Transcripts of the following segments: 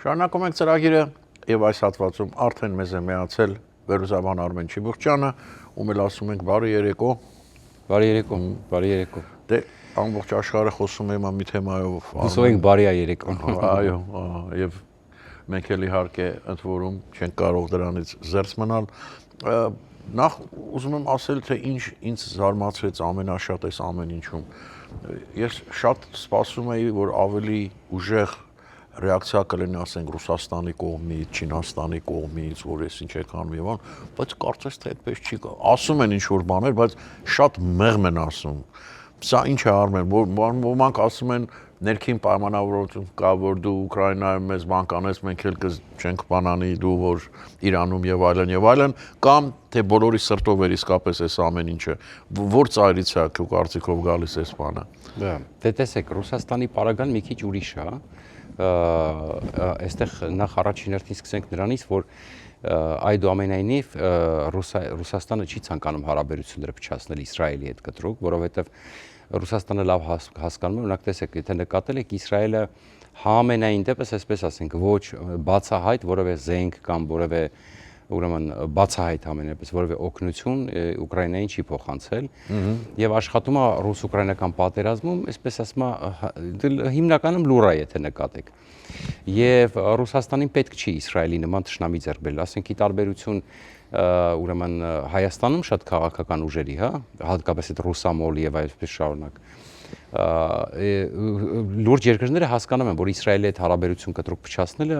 Շարունակում ենք ծրագիրը եւ այս հատվածում արդեն մեզ է միացել վերլուծաբան Արմեն Չիբուխչյանը, ում էլ ասում ենք բարի երեկո։ Բարի երեկո, բարի երեկո։ Դե ամբողջ աշխարհը խոսում է մի թեմայով։ Հուսով ենք բարի երեկո։ Այո, եւ մենք էլ իհարկե ընդ որում չենք կարող դրանից զերծ մնալ։ Նախ ուզում եմ ասել, թե ինչ ինձ զարմացրեց ամենաշատ այս ամեն ինչում։ Ես շատ սպասում էի, որ ավելի ուժեղ ռեակցիա կլինի, ասենք, Ռուսաստանի կողմից, Չինաստանի կողմից, որ ես ինչ եք անում եւ այլն, բայց կարծես թե այդպես չի։ Ասում են ինչ-որ բաներ, բայց շատ մեղմ են ասում։ Սա ինչ է Արմեն, ոմանք ասում են ներքին պայմանավորություն կա, որ դու Ուկրաինայում մեզ բան կանես, մենք էլ չենք բանանի, դու որ Իրանում եւ այլն, կամ թե բոլորի սրտով էր իսկապես այս ամեն ինչը, որ ծայրից է քո կարծիքով գալիս այս բանը։ Դե տեսեք, Ռուսաստանի պարագան մի քիչ ուրիշ է, այստեղ նախ առաջին հերթին սկսենք նրանից, որ այդուամենայնիվ Ռուսաստանը չի ցանկանում հարաբերությունները փչացնել Իսրայելի հետ կտրուկ, որովհետև Ռուսաստանը լավ հասկանում է, օրինակ տեսեք, եթե նկատել եք Իսրայելը համենայն դեպս, այսպես ասենք, ոչ բացահայտ որևէ զենք կամ որևէ ուրեմն բացահայտ ամենապես որևէ օգնություն Ուկրաինային չի փոխանցել եւ աշխատում է ռուս-ուկրաինական պատերազմում, այսպես ասում է, հիմնականում լուր է, եթե նկատեք։ Եվ Ռուսաստանին պետք չի Իսրայելի նման թշնամի ձեռք բերել, ասենք ի տարբերություն ուրեմն Հայաստանում շատ քաղաքական ուժերի, հա, հատկապես այդ ռուսամոլ եւ այսպես շարունակ լուրջ երկրները հասկանում են, որ Իսրայելի հետ հարաբերություն կտրուկ փչացնելը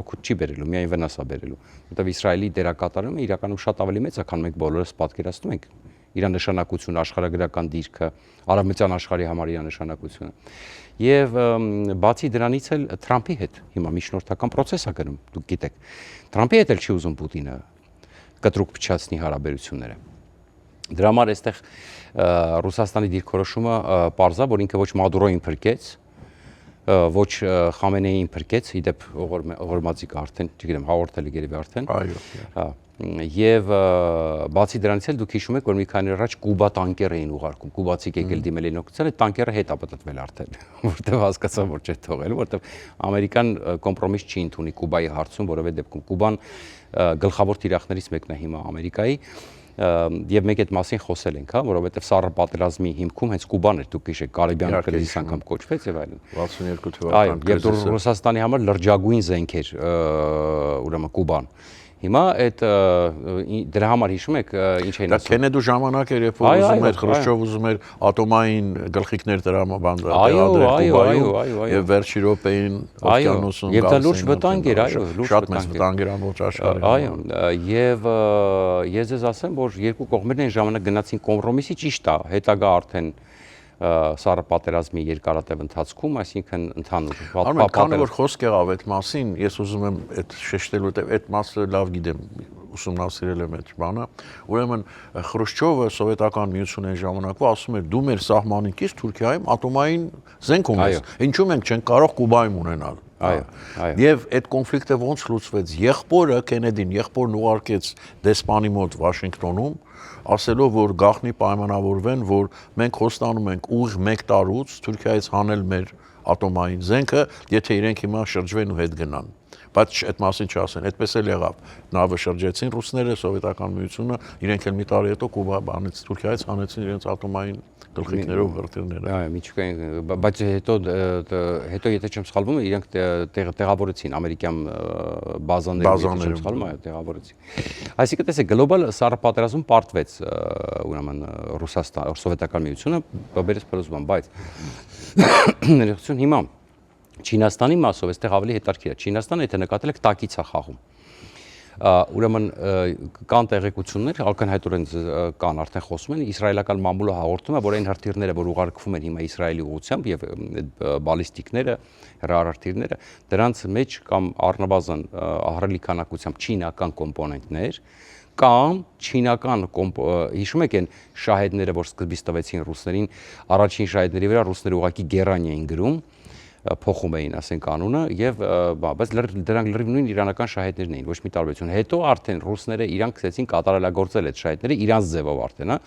օգուտ չի բերելու, միայն վնաս է բերելու, որտեղ Իսրայելի դերակատարումը իրականում շատ ավելի մեծ է, քան մենք բոլորս պատկերացնում ենք։ Իր նշանակությունը, աշխարհագրական դիրքը, արևմտյան աշխարհի համար իր նշանակությունը։ Եվ բացի դրանից էլ Թրամփի հետ հիմա միջնորդական process է գնում, դուք գիտեք։ Թրամփի հետ էլ չի ուզում Պուտինը կտրուկ փչացնի հարաբերությունները։ Դրա համար այստեղ Ռուսաստանի դիրքորոշումը պարզ է, որ ինքը ոչ Մադուրոին փրկեց, ոչ Խամենեիին փրկեց, իդեպ Օղորմածիկը արդեն, չգիտեմ, հաղորդել է գերեւի արդեն։ Այո։ Եվ բացի դրանից էլ դուք հիշում եք, որ մի քանի օր առաջ Կուբա տանկեր էին ուղարկում, կուբացիք եկել դիմել էին օգնության, այդ տանկերը հետ է պատտվել արդեն, որտեղ հասկացան, որ չէ թողելու, որտեղ Ամերիկան կոմպրոմիս չի ընդունի Կուբայի հարցում, որովհետեւ դեպքում Կուբան գլխավոր թիրախներից մեկն է հիմա Ամերիկայի, եւ մենք այդ մասին խոսել ենք, հա, որովհետեւ Սառը պատերազմի հիմքում հենց Կուբան էր, դուք հիշեք, Կարիբյան կրիզիս անգամ կոչվեց եւ այլն։ 62 թվականին։ Այո, եւ Ռուսաստանի համար լրջագույն զենք էր, ուրեմն Կուբան։ Հիմա այդ դրա համար հիշում եք ինչ էին ասում։ Դա Քենեդու ժամանակ էր, երբ որ ուզում էր Խրուշչով ուզում էր ատոմային գլխիկներ տրամադրել Կուբայում եւ վերջի րոպեին օվկիանոսում գալիս։ Եվ դա լուրջ վտանգ էր, այո, լուրջ շատ մեծ վտանգ էր ամբողջ աշխարհին։ Այո, եւ ես ձեզ ասեմ, որ երկու կողմերն այն ժամանակ գնացին կոմպրոմիսի, ճիշտ է, հետագա արդեն Սառը պատերազմի երկարատև ընթացքում, այսինքն ընդհանուր Արմեն, քանի որ խոսք եղավ այդ մասին, ես ուզում եմ այդ շեշտել, որտեղ այդ մասը լավ գիտեմ, ուսումնասիրել եմ այդ բանը, ուրեմն Խրուշչովը սովետական միությունը այն ժամանակվա ասում էր դու մեր սահմանին կից Թուրքիայում ատոմային զենք ունես, ինչու մենք չենք կարող Կուբայում ունենալ։ Այո։ Եվ այդ կոնֆլիկտը ոնց լուծվեց, եղբորը Քենեդին, եղբորն ուղարկեց դեսպանի մոտ Վաշինգտոնում, ասելով, որ գաղտնի պայմանավորվեն, որ մենք խոստանում ենք ուղիղ 1 տարուց Թուրքիայից հանել մեր ատոմային զենքը, եթե իրենք հիմա շրջվեն ու հետ գնան։ Բայց այդ մասին չասեն, այդպես էլ եղավ։ Նավը շրջեցին ռուսները, սովետական միությունը, իրենք էլ մի տարի հետո Կուբա բանից Թուրքիայից հանեցին իրենց ատոմային գլխիկներով հրթիռները։ Այո, միջուկային, բայց հետո եթե չեմ սխալվում, իրենք տեղավորեցին ամերիկյան բազաներում, չեմ սխալվում, այո, տեղավորեցին։ Այսինքն տեսեք, գլոբալ Սառը պատերազմում պարտվեց ուրեմն Ռուսաստան, սովետական միությունը, բերեց փլուզման, բայց ներողություն հիմա Չինաստանի մասով այստեղ ավելի հետաքրքիր է։ Չինաստանը, եթե նկատել եք, տակից է խաղում։ Ուրեմն կան տեղեկություններ, ակնհայտորեն կան, արդեն խոսում են, իսրայելական մամուլը հաղորդում է, որ այն հրթիռները, որ ուղարկվում են հիմա Իսրայելի ուղղությամբ եւ բալիստիկները, հրահրթիռները, դրանց մեջ կամ առնվազն ահռելի քանակությամբ չինական կոմպոնենտներ կամ չինական հիշում եք այն շահեդները, որ սկզբից տվեցին ռուսներին, առաջին շահեդների վրա ռուսները ուղղակի գերանի էին գրում, փոխում էին, ասենք, անունը եւ բայց դրանք լրիվ նույն իրանական շահեդներն էին, ոչ մի տարբերություն։ Հետո արդեն ռուսները իրանք սկսեցին կատարելագործել այդ շահեդները իրանց ձևով արդեն, հա,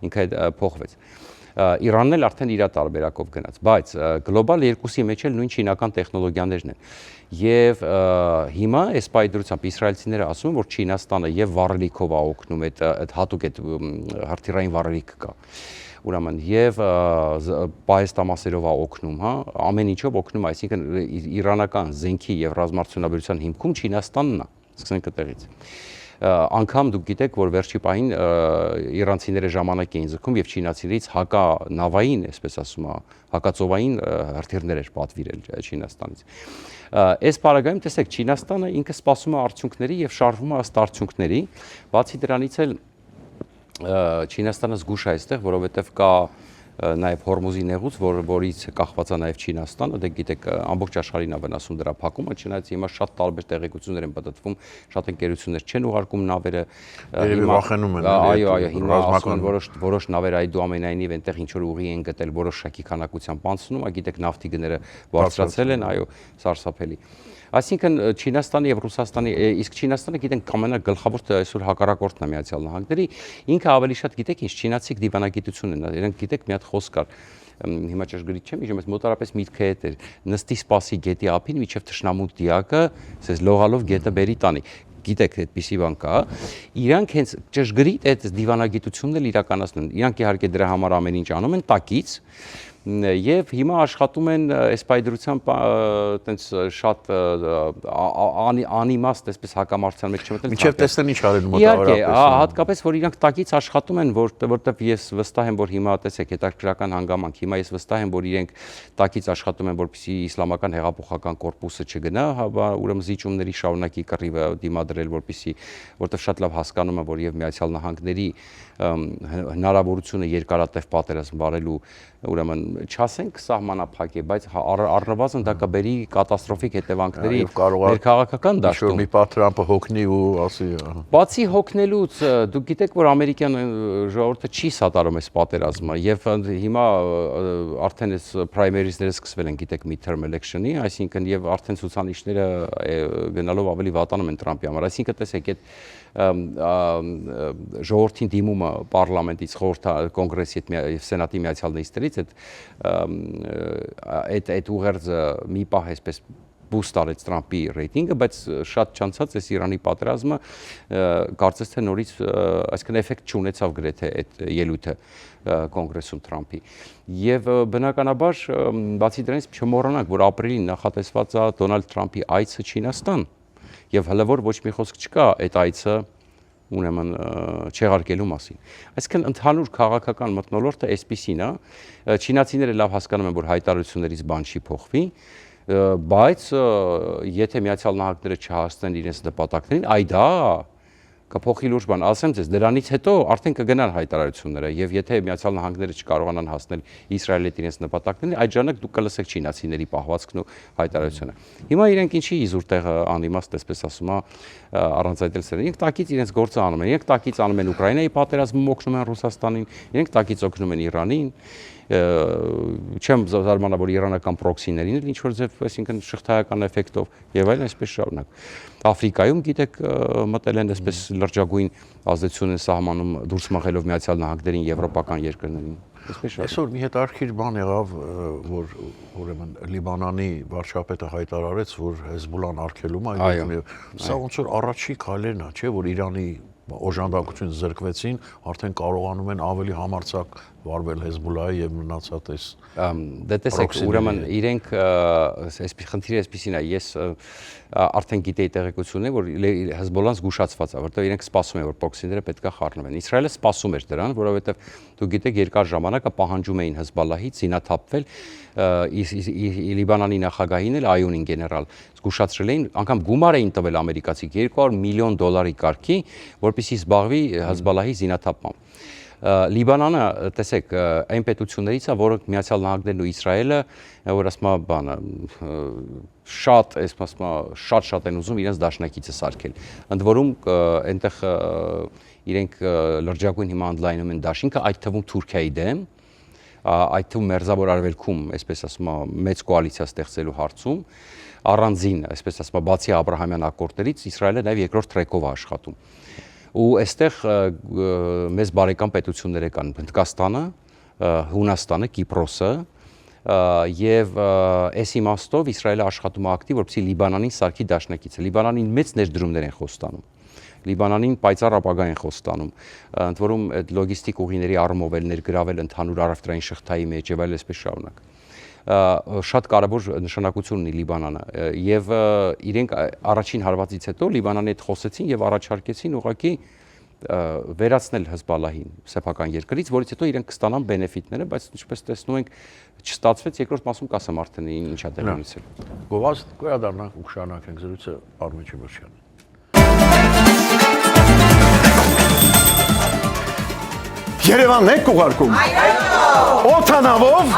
ինքը փոխվեց։ Իրանն էլ արդեն իր տարբերակով գնաց, բայց գլոբալ 2-ի մեջ էլ նույն չինական տեխնոլոգիաներն են։ Եվ հիմա այս պայդրությամբ իսրայելցիները ասում են, որ Չինաստանը եւ վառելիքով է օգնում, այդ հատուկ այդ հրթիռային վառելիքը կա։ Ուրեմն եւ պահեստամասերով է օգնում, հա, ամեն ինչով օգնում, այսինքն իրանական զենքի եւ ռազմարտությունաբերության հիմքում Չինաստանն է, սկսենք այդտեղից։ Անգամ դուք գիտեք, որ վերջի պահին իրանցիները ժամանակ էին ձգում եւ չինացիներից հականավային, այսպես ասում է, հակածովային հրթիռներ էր պատվիրել Չինաստանից։ Այս պարագայում տեսեք, Չինաստանը ինքը սպասում է արդյունքների եւ շարժվում է ըստ արդյունքների, բացի դրանից էլ Չինաստանը զգուշ է այստեղ, որովհետեւ կա նաև Հորմուզի նեղուց, որից կախված է նաև Չինաստանը, դե գիտեք, ամբողջ աշխարհին է վնասում դրա փակումը, չնայած հիմա շատ տարբեր տեղեկություններ են պատտվում, շատ ընկերություններ չեն ուղարկում նավերը, հիմա վախենում են, այո, հիմա ասում են որոշ նավեր այդուամենայնիվ այնտեղ ինչ որ ուղի են գտել, որոշակի քանակությամբ անցնում, գիտեք, նավթի գները բարձրացել են, այո, սարսափելի։ Այսինքն Չինաստանի եւ Ռուսաստանի, իսկ Չինաստանը գիտենք ամենագլխավոր այսօր հակառակորդն է Միացյալ Նահանգների, ինքը ավելի շատ գիտեք ինչ չինացիք դիվանագիտություն են, իրենք գիտեք մի հատ խոսք կար, հիմա ճշգրիտ չեմ հիշում, բայց մոտարապես միտքը հետ էր, նստի սպասի գետի ափին, միջև թշնամու դիակը, ասես լողալով գետը բերի տանի։ Գիտեք, այդպիսի բան կա, իրանք հենց ճշգրիտ այդ դիվանագիտությունն էլ իրականացնում են, իրանք իհարկե դրա համար ամեն ինչ անում են տակից, եւ հիմա աշխատում են այս պայդրությամբ այտենց շատ անիմաստ այսպես հակամարտության մեջ չմտնել։ Մինչև տեսնեն ինչ արեն մոտավորապես։ Իհարկե, հատկապես որ իրանք տակից աշխատում են, որտեղ ես վստահ եմ, որ հիմա տեսեք հետաքրքրական հանգամանք, հիմա ես վստահ եմ, որ իրենք տակից աշխատում են, որպեսզի իսլամական հեղափոխական կորպուսը չգնա, ուրեմն զիջումների շարունակի կռիվը դիմադրել, որտեղ շատ լավ հասկանում եմ, որ եւ Միացյալ Նահանգների հնարավորությունը երկարատև պատերազմ վարելու, ուրեմն չասենք սահմանափակ է, բայց առնվազն դա կբերի կատաստրոֆիկ հետևանքների ներքաղաքական դաշտում։ Մի պահ Թրամփը հոգնի ու ասի։ Բացի հոգնելուց, դուք գիտեք, որ ամերիկյան ժողովուրդը չի սատարում այս պատերազմը եւ հիմա արդեն այս primary-ները սկսվել են, գիտեք, midterm election-ի, այսինքն եւ արդեն ցուցանիշները գնալով ավելի վատանում են Թրամփի համար, այսինքն տեսեք, այդ ժողովրդին դիմումը պարլամենտից, կոնգրեսի եւ սենատի միացյալ նիստերից այդ ուղերձը մի պահ այսպես բուստ արեց Թրամփի ռեյտինգը, բայց շատ չանցած այս Իրանի պատերազմը կարծես թե նորից այսինքն էֆեկտ չունեցավ գրեթե այդ ելույթը կոնգրեսում Թրամփի։ Եվ բնականաբար բացի դրանից չմոռանանք, որ ապրիլին նախատեսված է Դոնալդ Թրամփի այցը Չինաստան, եւ հələ որ ոչ մի խոսք չկա այդ այցը ուրեմն չեղարկելու մասին։ Այսինքն ընդհանուր քաղաքական մթնոլորտը այսպիսին է, չինացիները լավ հասկանում են, որ հայտարարություններից բան չի փոխվի, բայց եթե Միացյալ Նահանգները չհասնեն իրենց նպատակներին, այ դա կփոխի լուրջ բան, ասեմ ձեզ, դրանից հետո արդեն կգնան հայտարարությունները եւ եթե Միացյալ Նահանգները չկարողանան հասնել Իսրայելի հետ իրենց նպատակներին, այդ ժամանակ դուք կլսեք չինացիների պահվածքն ու հայտարարությունը։ Հիմա իրենք ինչի իզուր տեղը անիմաստ, այսպես ասում է, առանց այդ էլ իրենք տակից իրենց գործը անում են, իրենք տակից անում են Ուկրաինայի պատերազմում օգնում են Ռուսաստանին, իրենք տակից օգնում են Իրանին, չեմ զարմանա, որ իրանական պրոքսիներին էլ ինչ որ ձև, այսինքն շղթայական էֆեկտով եւ այլն այսպես շարունակ։ Աֆրիկայում գիտեք մտել են այսպես լրջագույն ազդեցություն են սահմանում դուրս մղելով Միացյալ Նահանգներին եվրոպական երկրներին։ Այսօր մի հետաքրքիր բան եղավ, որ ուրեմն Լիբանանի վարչապետը հայտարարեց, որ Հեզբոլլան արգելում է, սա ոնց որ առաջի քայլերն է, չէ, որ Իրանի օժանդակություն զրկվեցին, արդեն կարողանում են ավելի համարձակ վարվել Հեզբոլլայի եւ մնացած այս դե տեսեք, ուրեմն իրենք այսպես խնդիրը այսպեսին է, ես արդեն գիտեի տեղեկություններ, որ Հեզբոլլան զգուշացված է, որտեղ իրենք սպասում են, որ պրոքսիները պետքա խառնվեն։ Իսրայելը սպասում էր դրան, որովհետեւ դուք գիտեք, երկար ժամանակ պահանջում էին Հեզբոլլահից զինաթափվել, Լիբանանի նախագահին էլ Այունին գեներալ զգուշացրել էին, անգամ գումար էին տվել ամերիկացի $200 միլիոն կարգի, որպեսզի զբաղվի Հեզբոլլահի զինաթափմամբ։ Լիբանանը, տեսեք, այն պետություններից է, որոնք Միացյալ Նահանգներն ու Իսրայելը, որ ասում է բանը, շատ են ուզում իրենց դաշնակիցը սարքել։ Ընդ որում այնտեղ իրենք լրջագույն հիմա ընդլայնում են դաշինքը, այդ թվում Թուրքիայի դեմ, այդ թվում Մերձավոր Արևելքում, այսպես ասում է, մեծ կոալիցիա ստեղծելու հարցում, առանձին, այսպես ասում է, բացի Աբրահամյան ակորդներից Իսրայելը նաև երկրորդ տրեկով է աշխատում։ Ու այստեղ մեծ բարեկամ պետություններ կան Հնդկաստանը, Հունաստանը, Կիպրոսը եւ այս իմաստով Իսրայելը աշխատում է ակտիվ, որպեսզի Լիբանանին սարքի դաշնակիցը։ Լիբանանին մեծ ներդրումներ են խոստանում։ Լիբանանին պայծառ ապագա են խոստանում։ Ընդ որում այդ լոգիստիկ ուղիների առումով էլ ներգրավել ընդհանուր առևտրային շղթայի մեջ եւ այլ այսպես շարունակ։ Շատ կարևոր նշանակություն ունի Լիբանանը եւ իրենք առաջին հարվածից հետո Լիբանանի հետ խոսեցին եւ առաջարկեցին ուղղակի վերացնել Հեզբալլահին սեփական երկրից, որից հետո իրենք կստանան բենեֆիտները, բայց ինչպես տեսնում ենք, չստացվեց, երկրորդ մասում կասեմ արդեն ինչա տեղի ունեցել։ Գովազդ կոյադառնանք ու շարունակենք զրույցը Արմեն Չիբոչյանը։ Երևանն եք ուղարկում։ Օթանավով։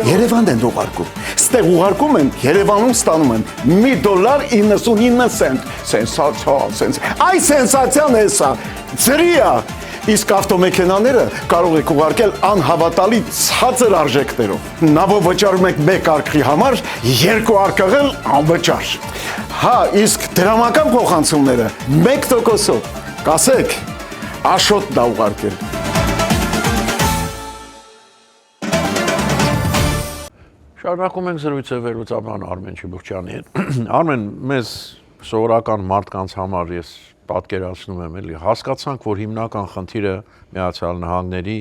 Երևանն են ուղարկում։ Ստեղ ուղարկում են, Երևանում ստանում են $1.99 Սենսացիա, Այ սենսացիան է սա։ Ծրիա։ Իսկ ավտոմեքենաները կարող եք ուղարկել անհավատալի ցածր արժեքներով։ Նավով վճարում եք 1 արկղի համար, 2 արկղել անվճար։ Հա, իսկ դրամական փոխանցումները 1%-ով։ Կասեք, Աշոտ դա ուղարկել։ Շարունակում ենք զրույցը վերլուծաբան Արմեն Չիբոչյանի հետ։ Արմեն, մեզ սովորական մարդկանց համար ես պատկերացնում եմ, էլի, հասկացանք, որ հիմնական խնդիրը Միացյալ Նահանգների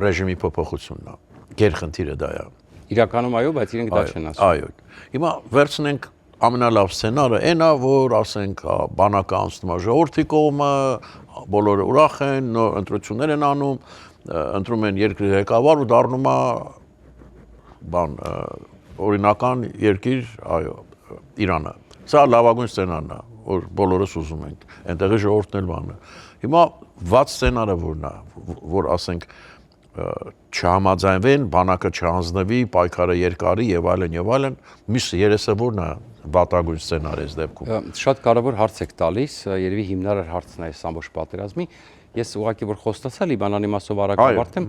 ռեժիմի փոփոխությունն է։ Գերխնդիրը դա է։ Իրականում այո, բայց իրենք դա չեն ասում։ Այո։ Հիմա վերցնենք ամենալավ սցենարը, այնա, որ ասենք բանակը անցնում է ժողովրդի կողմը, բոլորը ուրախ են, նոր ընտրություններ են անում, ընտրում են երկրի ղեկավար ու դառնում է բան օրինական երկիր, այո, Իրանը։ Սա լավագույն սցենարն է, որ բոլորս ուզում ենք, այնտեղի ժողովուրդն էլ բանը։ Հիմա վատ սցենարը որն է, որ ասենք չհամաձայնվեն, բանակը չհանձնվի, պայքարը երկարի եւ այլն, մյուս երեսը որն է վատագույն սցենարը այս դեպքում։ Շատ կարևոր հարց եք տալիս, երևի հիմնարար հարցն է այս ամբողջ պատերազմի։ Ես ուղղակի որ խոստացա Լիբանանի մասով արագ ավարտեմ,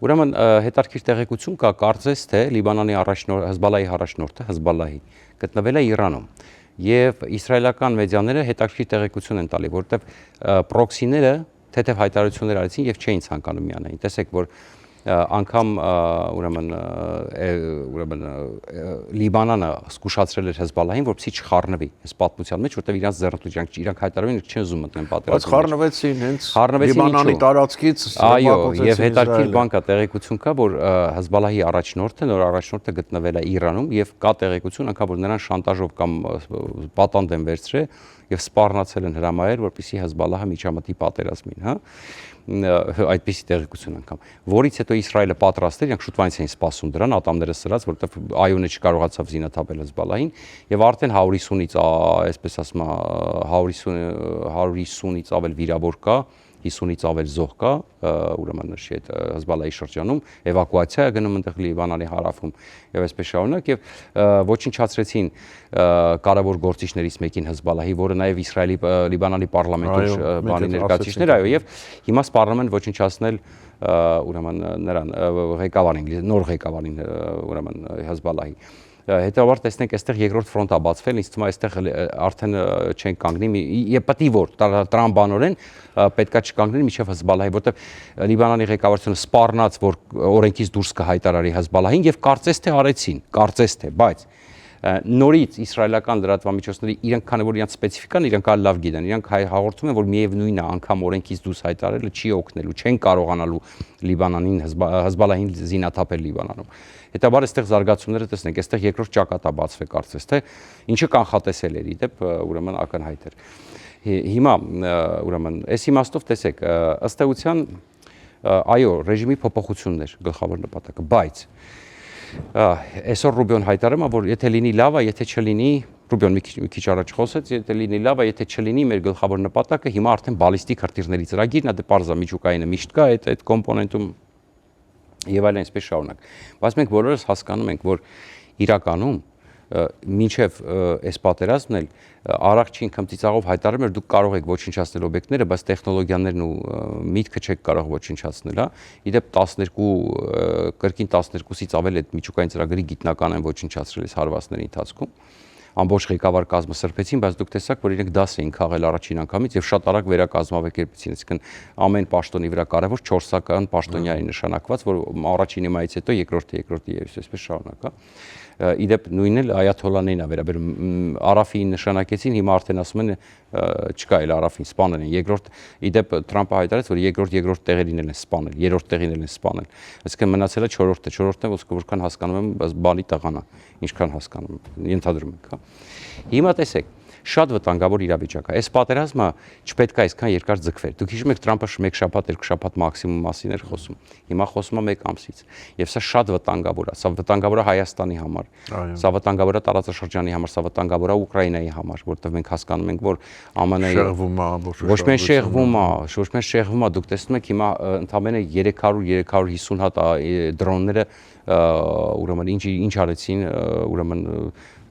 ուրեմն հետարքիր տեղեկություն կա, կարծես թե Լիբանանի Հեզբալլահի առաջնորդը Հեզբալլահի գտնվել է Իրանում եւ իսրայելական մեդիաները հետարքիր տեղեկություն են տալի, որովհետեւ պրոքսիները թեթև հայտարարություններ արեցին եւ չէին ցանկանում միանային։ Տեսեք, որ անգամ ուրեմն Լիբանանը զգուշացրել էր Հեզբալլահին, որպեսզի չխառնվի այս պատմության մեջ, որտեղ իրանց ձեռնտու իրանք հայտարարում են չեն ուզում մտնեն պատերազմի։ Բայց խառնվեցին հենց Լիբանանի տարածքից։ Այո, եւ հետարքիր բան կա, տեղեկություն կա, որ Հեզբալլահի առաջնորդը, նոր առաջնորդը գտնվել է Իրանում եւ կա տեղեկություն անգամ, որ նրան շանտաժով կամ պատանդ են վերցրել եւ սպառնացել են հրամայել, որպեսզի Հեզբալլահը միջամտի պատերազմին, հա։ Այդպիսի տեղեկություն անգամ, որից հետո Իսրայելը պատրաստ էր, իրանք շուտվանից էին սպասում դրան, ատամները սրած, որովհետև Այոնը չկարողացավ զինաթափել Հեզբալլահին եւ արդեն 150-ից, այսպես ասում, 150-ից ավել վիրավոր կա, 50-ից ավել զոհ կա, ուրեմն նշի այդ Հեզբալլահի շրջանում, էվակուացիա է գնում այնտեղ Լիբանանի հարավում եւ այսպես շարունակ եւ ոչնչացրեցին կարևոր գործիչներից մեկին Հեզբալլահի, որը նաեւ Իսրայելի Լիբանանի պարլամենտի բանի ներկայացուցիչներ, այո, եւ հիմա սպառնում են ոչնչացնել ուրեմն նրան ղեկավարին, նոր ղեկավարին ուրեմն Հեզբալլահի։ Հետևաբար տեսնենք այստեղ երկրորդ ֆրոնտա բացվել, ինձ թվում է այստեղ արդեն չեն կանգնի, եւ պետք է որ տրամբանորեն պետքա չկանգնեն միջև Հեզբալլահի, որտեղ Լիբանանի ղեկավարությունը սպառնաց, որ օրենքից դուրս կհայտարարի Հեզբալլահին եւ կարծես թե արեցին, կարծես թե, բայց նորից իսրայելական լրատվամիջոցների իրենք քանի որ իրանք սպეციფიკան իրանք այլ լավ գիտեն, իրանք հաղորդում են, որ միևնույնն է անգամ օրենքից դուրս հայտարարելը չի օգնելու, չեն կարողանալու Լիբանանին Հեզբալլահին զինաթափել Լիբանանում։ Հետաբար այստեղ զարգացումները տեսնենք, այստեղ երկրորդ ճակատա բացվե կարծես թե, ինչը կանխատեսել էր, իդեպ ուրեմն ակնհայտ էր։ Հիմա ուրեմն այս իմաստով տեսեք, ըստ էության այո, ռեժիմի փոփոխություններ գլխավոր նպատակը, բայց այսօր Ռուբիոն հայտարարում է, որ եթե լինի լավ է, եթե չլինի, Ռուբիոն մի քիչ առաջ խոսեց, եթե լինի լավ է, եթե չլինի, մեր գլխավոր նպատակը հիմա արդեն բալիստիկ հրթիռների ծրագիրն է, դե պարզա միջուկայինը միշտ կա այդ կոմպոնենտում եւ այլն այսպես շարունակ։ Բայց մենք բոլորս հասկանում ենք, որ իրականում մինչև այս պատերազմն էլ առողջին քմծիծաղով հայտարարում էր դուք կարող եք ոչնչացնել օբյեկտները, բայց տեխնոլոգիաներն ու միտքը չեք կարող ոչնչացնել, հա։ Իդեպ 12 կրկին 12-ից ավել այդ միջուկային ծրագրի գիտնական են ոչնչացրել այս հարվածների ընթացքում։ ամբողջ ղեկավար կազմը սրբեցին, բայց դուք տեսաք, որ իրենք դաս էին քաղել առաջին անգամից եւ շատ արագ վերակազմակերպեցին, այսինքն ամեն պաշտոնի վրա կարևոր 4-ական պաշտոնյա էր նշանակված, որ առաջինի մայից հետո երկրորդը եւ այսպես շարունակ, հա։ Իդեպ նույնն էլ այաթոլաներին է վերաբերում, Արաֆին նշանակեցին, հիմա արդեն ասում են չկա էլ Արաֆին սպանել են, երկրորդ իդեպ Թրամփը հայտարարեց, որ երկրորդ տեղերին են սպանել, երրորդ տեղին են սպանել, այսինքն մնացել է չորրորդը, որքան հասկանում եմ, բանի տղան է, ինչքան հասկանում եմ, ենթադրում ենք, հա։ Հիմա տեսեք, շատ վտանգավոր իրավիճակ է։ Այս պատերազմը չպետք է այսքան երկար ձգվեր։ Դուք հիշում եք Թրամփը մեկ շաբաթ, երկու շաբաթ մաքսիմում մասին էր խոսում։ Հիմա խոսում է մեկ ամսից։ Եվ սա շատ վտանգավոր է։ Սա վտանգավոր է Հայաստանի համար։ Սա վտանգավոր է տարածաշրջանի համար, սա վտանգավոր է Ուկրաինայի համար, որտեղ մենք հասկանում ենք, որ ԱՄՆ-ը ոչ միայն շեղվում է, դուք տեսնում եք հիմա ընդամենը 300-350 հատ դրոնները ուրեմն ինչ արեցին, ուրեմն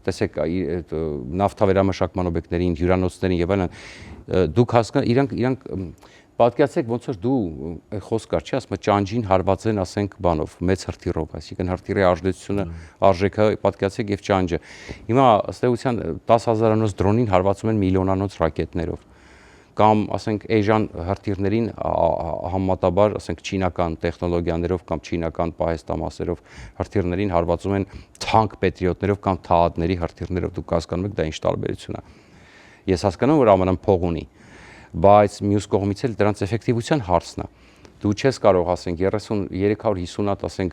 տեսեք նավթավերամշակման օբյեկտներին, հյուրանոցներին եւ այլն, դուք հասկանաք, իրանք պատկերացրեք ոնց որ դու խոսք կար, չի ասում ճանջին հարվածեն, ասենք բանով, մեծ հրթիռով, այսինքն հրթիռի արժեքությունը, արժեքը պատկերացրեք եւ ճանջը։ Հիմա ըստ էության 10,000-անոց դրոնին հարվածում են միլիոնանոց ռակետներով կամ ասենք էժան հրթիռներին համեմատաբար ասենք չինական տեխնոլոգիաներով կամ չինական պահեստամասերով հրթիռներին հարվածում են թանկ պետրիոտներով կամ թաադների հրթիռներով, դուք հասկանում եք դա ինչ տարբերություն է։ Ես հասկանում եմ, որ ԱՄՆ-ն փող ունի, բայց մյուս կողմից էլ դրանց էֆեկտիվության հարցն է։ Դու չես կարող ասենք 350 հատ ասենք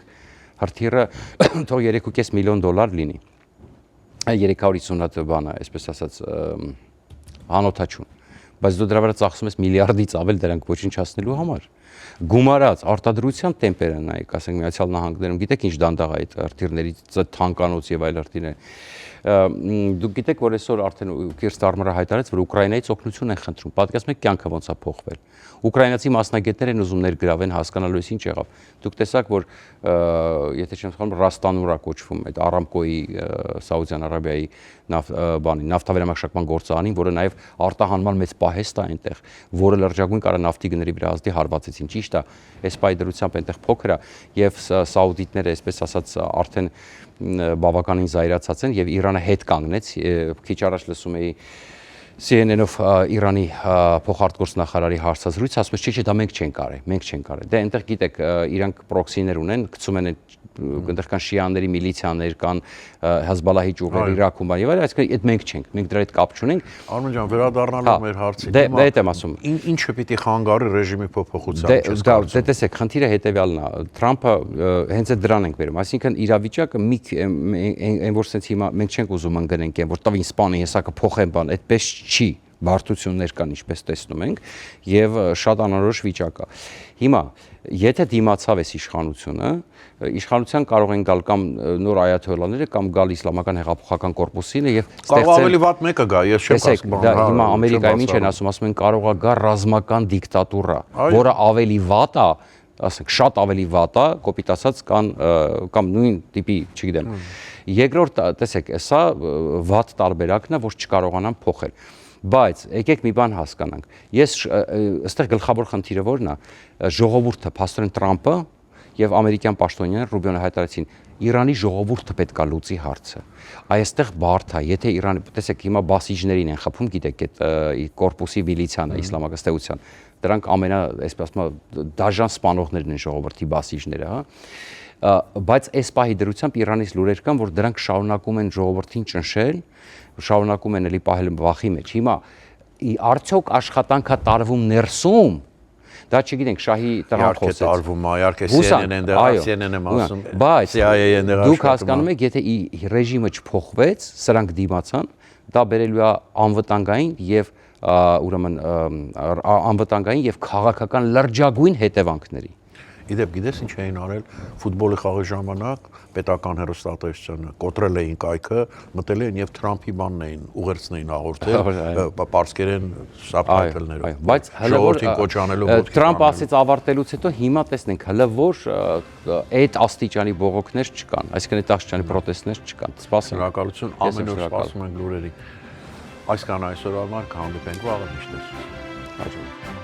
հրթիռը թող 3.5 միլիոն դոլար լինի։ 350 հատ բանը, այսպես ասած, հանոթաչուն, բայց դու դրա վրա ծախսում ես միլիարդից ավել դրանք ոչնչացնելու համար։ Գումարած արտադրության տեմպերը նայեք, ասենք Միացյալ Նահանգներում, գիտեք ինչ դանդաղ է այդ հրթիռների թանկանոց եւ այլ հրթիռներ։ Դուք գիտեք, որ այսօր արդեն Կիր Ստարմերը հայտարարեց, որ Ուկրաինայից օգնություն են խնդրում։ Պատկերացնում եք կյանքը ոնց է փոխվել։ Ուկրաինացի մասնագետներ են ուզում ներգրավեն, հասկանալու ինչ եղավ։ Դուք տեսաք, որ եթե չեմ սխալվում, Ռաստանուրա կոչվում այդ Արամկոյի Սաուդյան Արաբիայի նավթավերամշակման գործարանին, որը նաև արտահանման մեծ պահեստ է այնտեղ, որը լրջագույն կարա նավթի գների վրա ազդի հարվածեցին։ Ճիշտ է, այս պայդրությամբ այնտեղ փոքր է եւ սաուդիտները, այսպես ասած, արդեն բավականին զայրացած են եւ Իրանը հետ կանգնեց, քիչ առաջ լսում էի CNN-ով Իրանի փոխարտգործնախարարի հարցազրույց, ասում է, չէ, դա մենք չենք կարել։ Դե այնտեղ գիտեք, իրանք պրոքսիներ ունեն, գցում են այնտեղ կան շիաների միլիցիաներ, կան Հեզբոլլահի ճյուղեր Իրաքում, եւ այլն, այսինքն այդ մենք դրա հետ կապ չունենք։ Արմեն ջան, վերադառնալով մեր հարցին։ Դե այդ եմ ասում։ Ինչը պիտի խանգարի ռեժիմի փոփոխությանը։ Դե տեսեք, խնդիրը հետեւյալն է։ Թրամփը հենց այդ դրան ենք վերում, այսինքն իրավիճակը այն որ sense հիմա մենք չենք ուզում ընկնենք, որ տվին սպանեն, հեսա կփոխեն բան, այդպես չի, բարդություններ կան, ինչպես տեսնում ենք, եւ շատ անորոշ վիճակ է։ Հիմա, եթե դիմացավ էս իշխանության կարող են գալ կամ նոր այաթոլլաները կամ գալ իսլամական հեղափոխական կորպուսինը եւ կարող ավելի վատ մեկը գա, ես չեմ ասում։ Դա հիմա Ամերիկայում ինչ են ասում են կարող է գա ռազմական դիկտատուրա, որը ավելի վատ է, ասենք շատ ավելի վատ է, կոպիտ ասած կամ նույն տիպի, չգիտեմ։ Երկրորդ, տեսեք, սա վատ տարբերակն է, որ չկարողանան փոխել։ Բայց եկեք մի բան հասկանանք։ Ես այստեղ գլխավոր խնդիրը որն է, ժողովուրդը, փաստորեն Թրամփը եւ ամերիկյան պաշտոնյաները Ռուբիոնը հայտարարեցին, Իրանի ժողովուրդը պետք է լուծի հարցը։ Այստեղ բարդ է, եթե Իրանը, տեսեք, հիմա բասիջներին են խփում, գիտեք, այդ կորպուսի միլիցիան է, իսլամական ստեղծության։ Դրանք այսպես ասում, դաժան սպանողներն են ժողովրդի բասիջները, հա։ Բայց այս պահի դրությամբ Իրանից լուրեր կան, որ դրանք շարունակում են ժողովրդին ճնշել, շարունակում են էլի պահել վախի մեջ։ Հիմա արդյոք աշխատանքա տարվում ներսում, դա չգիտենք, շահի տնան խոսեց։ Իհարկե տարվում է, իհարկե CNN-ն դեռ CNN-ը ասում, բայց CIA-ն դեռ դուք հասկանում եք, եթե ռեժիմը չփոխվեց, սրանք դիմացան, դա բերելու է անվտանգային եւ ուրեմն անվտանգային եւ քաղաքական լրջագույն հետևանքների։ Իդեպ գիտես ինչ էին արել ֆուտբոլի խաղի ժամանակ պետական հեռուստատեսությունը կոտրել էին կայքը, մտել էին եւ Թրամփի բանն էին ուղերձներին հաղորդել պարսկերեն սաբտայտլներով։ Բայց հələ որ Թրամփը ասեց ավարտելուց հետո հիմա տեսնենք հələ որ այդ աստիճանի բողոքներ չկան, այսինքն այդ աստիճանի պրոտեստներ չկան։ Սպասենք։ Շնորհակալություն, ամեն օր սպասում ենք լուրերի։ Այսքան այսօր համար կհանդիպենք վաղը միշտ։ Հաջող։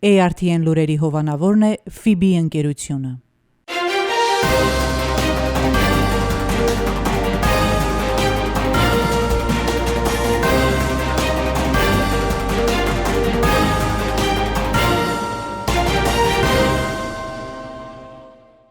ARTN լուրերի հովանավորն է FIBI ընկերությունը։